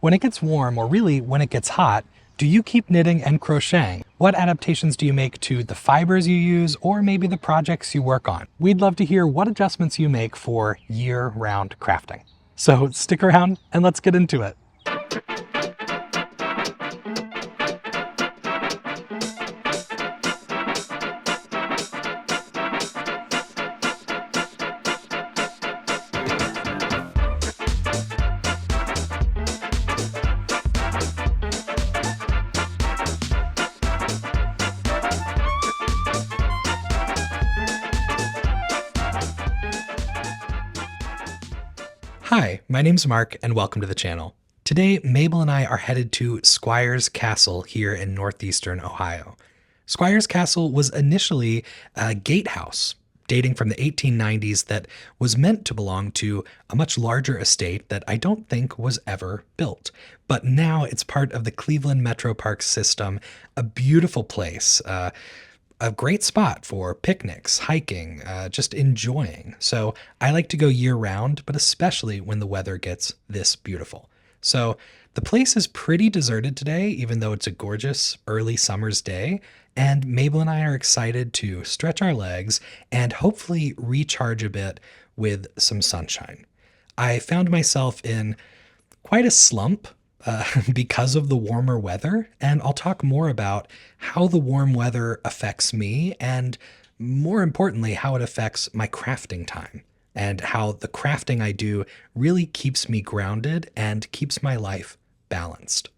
When it gets warm, or really when it gets hot, do you keep knitting and crocheting? What adaptations do you make to the fibers you use, or maybe the projects you work on? We'd love to hear what adjustments you make for year-round crafting. So stick around and let's get into it. Hi, my name's Mark and welcome to the channel. Today, Mabel and I are headed to Squire's Castle here in northeastern Ohio. Squire's Castle was initially a gatehouse dating from the 1890s that was meant to belong to a much larger estate that I don't think was ever built. But now it's part of the Cleveland Metro Parks system, a beautiful place, a great spot for picnics, hiking, just enjoying. So I like to go year round, but especially when the weather gets this beautiful. So the place is pretty deserted today, even though it's a gorgeous early summer's day. And Mabel and I are excited to stretch our legs and hopefully recharge a bit with some sunshine. I found myself in quite a slump because of the warmer weather, and I'll talk more about how the warm weather affects me and, more importantly, how it affects my crafting time and how the crafting I do really keeps me grounded and keeps my life balanced.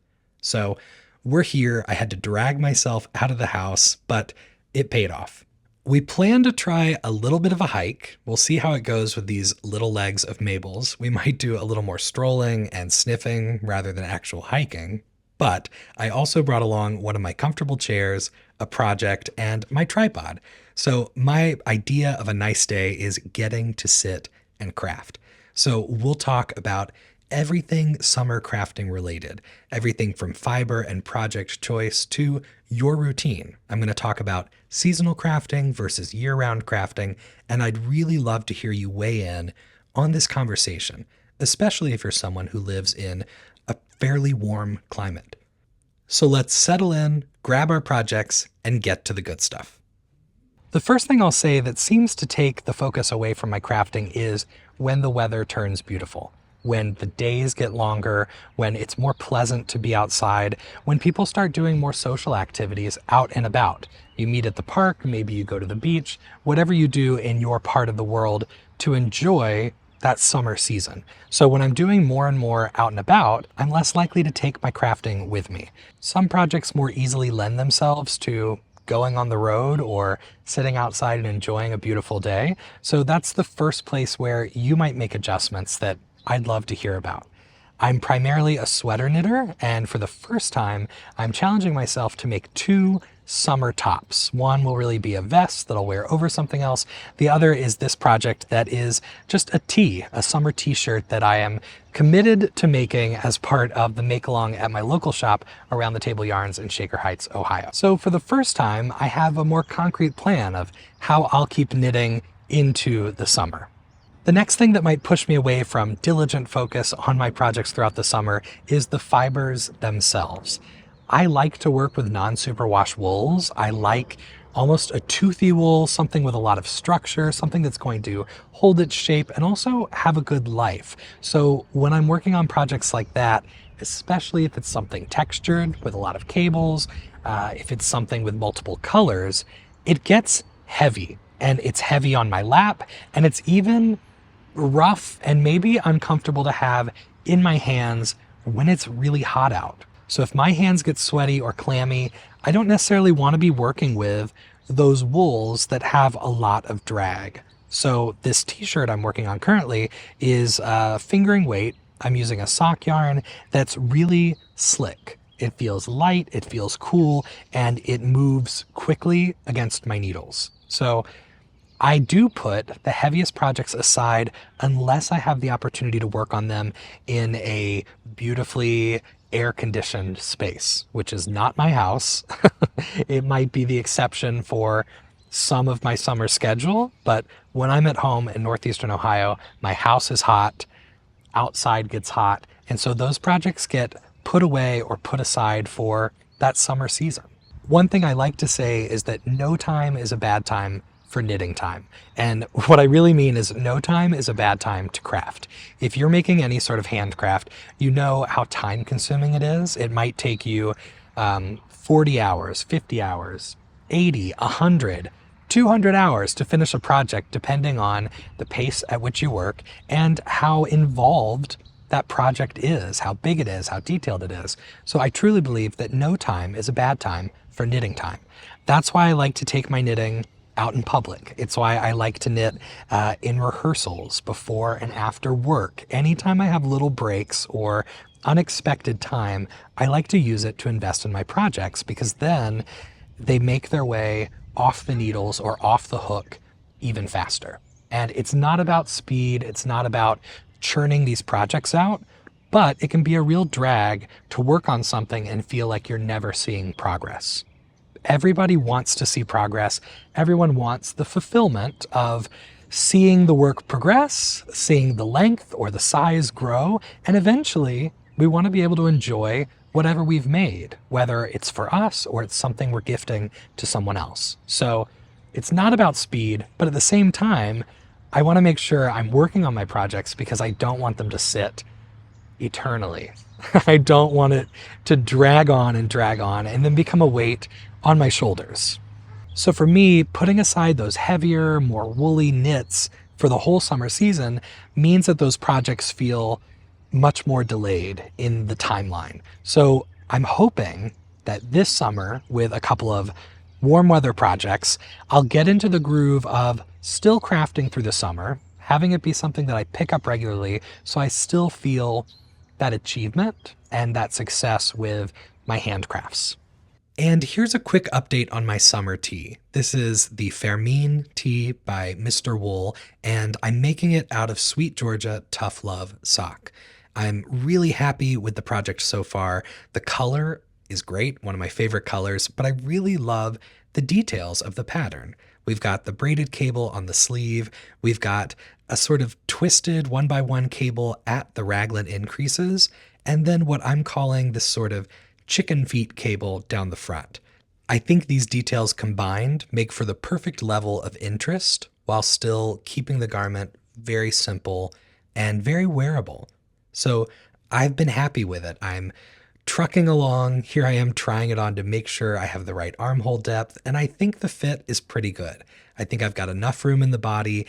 So we're here. I had to drag myself out of the house, but it paid off. We plan to try a little bit of a hike. We'll see how it goes with these little legs of Mabel's. We might do a little more strolling and sniffing rather than actual hiking. But I also brought along one of my comfortable chairs, a project, and my tripod. So my idea of a nice day is getting to sit and craft. So we'll talk about everything summer crafting related, everything from fiber and project choice to your routine. I'm going to talk about seasonal crafting versus year-round crafting, and I'd really love to hear you weigh in on this conversation, especially if you're someone who lives in a fairly warm climate. So let's settle in, grab our projects, and get to the good stuff. The first thing I'll say that seems to take the focus away from my crafting is when the weather turns beautiful. When the days get longer, when it's more pleasant to be outside, when people start doing more social activities out and about. You meet at the park, maybe you go to the beach, whatever you do in your part of the world to enjoy that summer season. So when I'm doing more and more out and about, I'm less likely to take my crafting with me. Some projects more easily lend themselves to going on the road or sitting outside and enjoying a beautiful day. So that's the first place where you might make adjustments that I'd love to hear about. I'm primarily a sweater knitter, and for the first time, I'm challenging myself to make 2 summer tops. One will really be a vest that I'll wear over something else. The other is this project that is just a tee, a summer t-shirt that I am committed to making as part of the make-along at my local shop Around the Table Yarns in Shaker Heights, Ohio. So for the first time, I have a more concrete plan of how I'll keep knitting into the summer. The next thing that might push me away from diligent focus on my projects throughout the summer is the fibers themselves. I like to work with non-superwash wools. I like almost a toothy wool, something with a lot of structure, something that's going to hold its shape and also have a good life. So when I'm working on projects like that, especially if it's something textured with a lot of cables, if it's something with multiple colors, it gets heavy, and it's heavy on my lap, and it's even rough and maybe uncomfortable to have in my hands when it's really hot out. So if my hands get sweaty or clammy, I don't necessarily want to be working with those wools that have a lot of drag. So this t-shirt I'm working on currently is fingering weight. I'm using a sock yarn that's really slick. It feels light, it feels cool, and it moves quickly against my needles. So I do put the heaviest projects aside unless I have the opportunity to work on them in a beautifully air-conditioned space, which is not my house. It might be the exception for some of my summer schedule, but when I'm at home in northeastern Ohio, my house is hot, outside gets hot, And so those projects get put away or put aside for that summer season. One thing I like to say is that no time is a bad time for knitting time. And what I really mean is no time is a bad time to craft. If you're making any sort of handcraft, you know how time consuming it is. It might take you 40 hours, 50 hours, 80, 100, 200 hours to finish a project, depending on the pace at which you work and how involved that project is, how big it is, how detailed it is. So I truly believe that no time is a bad time for knitting time. That's why I like to take my knitting out in public. It's why I like to knit in rehearsals, before and after work. Anytime I have little breaks or unexpected time, I like to use it to invest in my projects, because then they make their way off the needles or off the hook even faster. And it's not about speed. It's not about churning these projects out, but it can be a real drag to work on something and feel like you're never seeing progress. Everybody wants to see progress. Everyone wants the fulfillment of seeing the work progress, seeing the length or the size grow, and eventually we want to be able to enjoy whatever we've made, whether it's for us or it's something we're gifting to someone else. So it's not about speed, but at the same time, I want to make sure I'm working on my projects because I don't want them to sit eternally. I don't want it to drag on and then become a weight on my shoulders. So for me, putting aside those heavier, more woolly knits for the whole summer season means that those projects feel much more delayed in the timeline. So I'm hoping that this summer, with a couple of warm weather projects, I'll get into the groove of still crafting through the summer, having it be something that I pick up regularly so I still feel that achievement and that success with my handcrafts. And here's a quick update on my summer tee. This is the Fermin Tee by Mr. Wool, and I'm making it out of Sweet Georgia Tough Love sock. I'm really happy with the project so far. The color is great, one of my favorite colors, but I really love the details of the pattern. We've got the braided cable on the sleeve. We've got a sort of twisted 1x1 cable at the raglan increases, and then what I'm calling this sort of chicken feet cable down the front. I think these details combined make for the perfect level of interest while still keeping the garment very simple and very wearable. So I've been happy with it. I'm trucking along. Here I am trying it on to make sure I have the right armhole depth, and I think the fit is pretty good. I think I've got enough room in the body.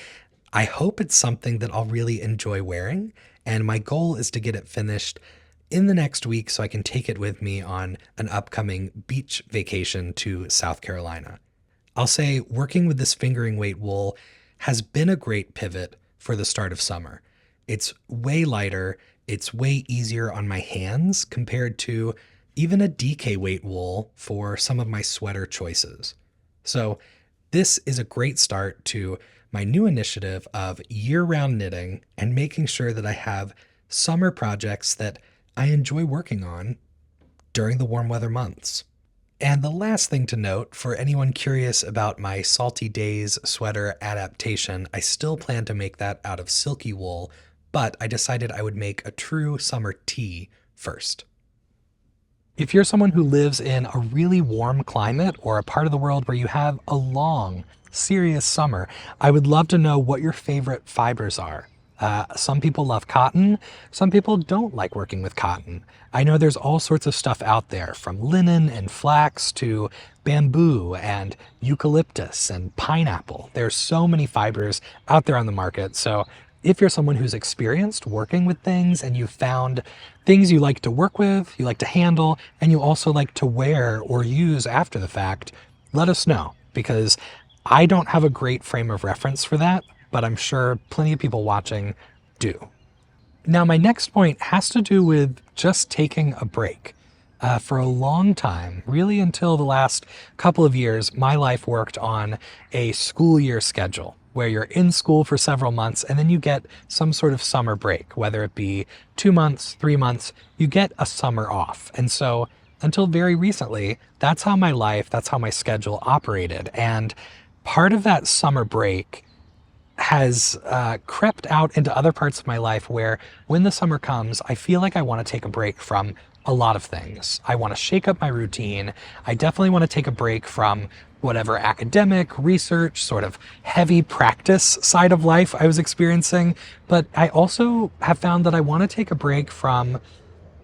I hope it's something that I'll really enjoy wearing, and my goal is to get it finished in the next week so I can take it with me on an upcoming beach vacation to South Carolina. I'll say working with this fingering weight wool has been a great pivot for the start of summer. It's way lighter. It's way easier on my hands compared to even a DK weight wool for some of my sweater choices. So this is a great start to my new initiative of year-round knitting and making sure that I have summer projects that I enjoy working on during the warm weather months. And the last thing to note, for anyone curious about my Salty Days sweater adaptation, I still plan to make that out of silky wool, but I decided I would make a true summer tee first. If you're someone who lives in a really warm climate or a part of the world where you have a long, serious summer, I would love to know what your favorite fibers are. Some people love cotton. Some people don't like working with cotton. I know there's all sorts of stuff out there, from linen and flax to bamboo and eucalyptus and pineapple. There's so many fibers out there on the market. So if you're someone who's experienced working with things and you've found things you like to work with, you like to handle, and you also like to wear or use after the fact, let us know, because I don't have a great frame of reference for that, but I'm sure plenty of people watching do. Now, my next point has to do with just taking a break. For a long time, really until the last couple of years, my life worked on a school year schedule where you're in school for several months and then you get some sort of summer break, whether it be 2 months, 3 months, you get a summer off. And so until very recently, that's how my schedule operated. And part of that summer break has crept out into other parts of my life where when the summer comes, I feel like I want to take a break from a lot of things. I want to shake up my routine. I definitely want to take a break from whatever academic, research, sort of heavy practice side of life I was experiencing. But I also have found that I want to take a break from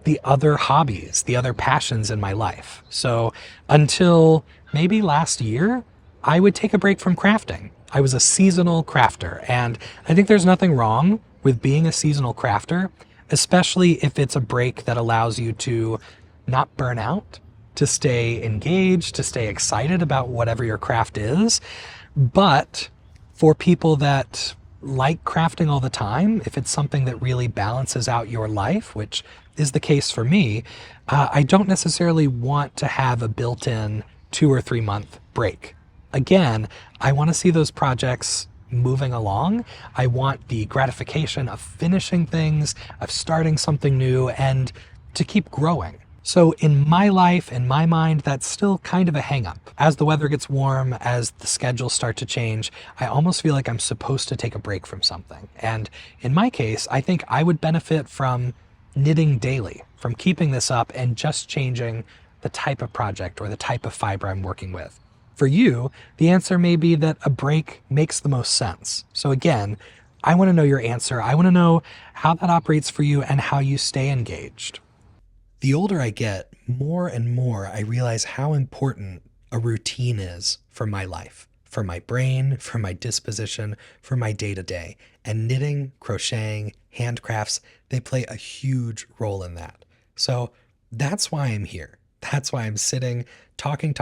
the other hobbies, the other passions in my life. So until maybe last year, I would take a break from crafting. I was a seasonal crafter, and I think there's nothing wrong with being a seasonal crafter, especially if it's a break that allows you to not burn out, to stay engaged, to stay excited about whatever your craft is. But for people that like crafting all the time, if it's something that really balances out your life, which is the case for me, I don't necessarily want to have a built-in 2 or 3 month break. Again, I want to see those projects moving along. I want the gratification of finishing things, of starting something new, and to keep growing. So in my life, in my mind, that's still kind of a hang-up. As the weather gets warm, as the schedules start to change, I almost feel like I'm supposed to take a break from something. And in my case, I think I would benefit from knitting daily, from keeping this up and just changing the type of project or the type of fiber I'm working with. For you, the answer may be that a break makes the most sense. So again, I want to know your answer. I want to know how that operates for you and how you stay engaged. The older I get, more and more I realize how important a routine is for my life, for my brain, for my disposition, for my day-to-day. And knitting, crocheting, handcrafts, they play a huge role in that. So that's why I'm here. That's why I'm sitting, talking,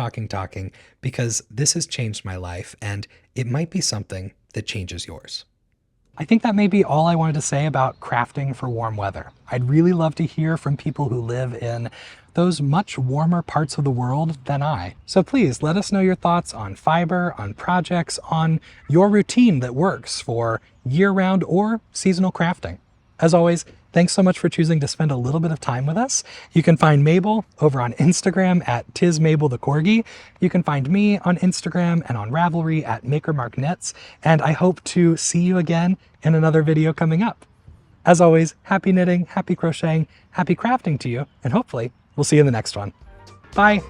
because this has changed my life, and it might be something that changes yours. I think that may be all I wanted to say about crafting for warm weather. I'd really love to hear from people who live in those much warmer parts of the world than I. So please let us know your thoughts on fiber, on projects, on your routine that works for year-round or seasonal crafting. As always, thanks so much for choosing to spend a little bit of time with us. You can find Mabel over on Instagram at @TisMabelTheCorgi. You can find me on Instagram and on Ravelry at MakerMarkKnits. And I hope to see you again in another video coming up. As always, happy knitting, happy crocheting, happy crafting to you, and hopefully we'll see you in the next one. Bye.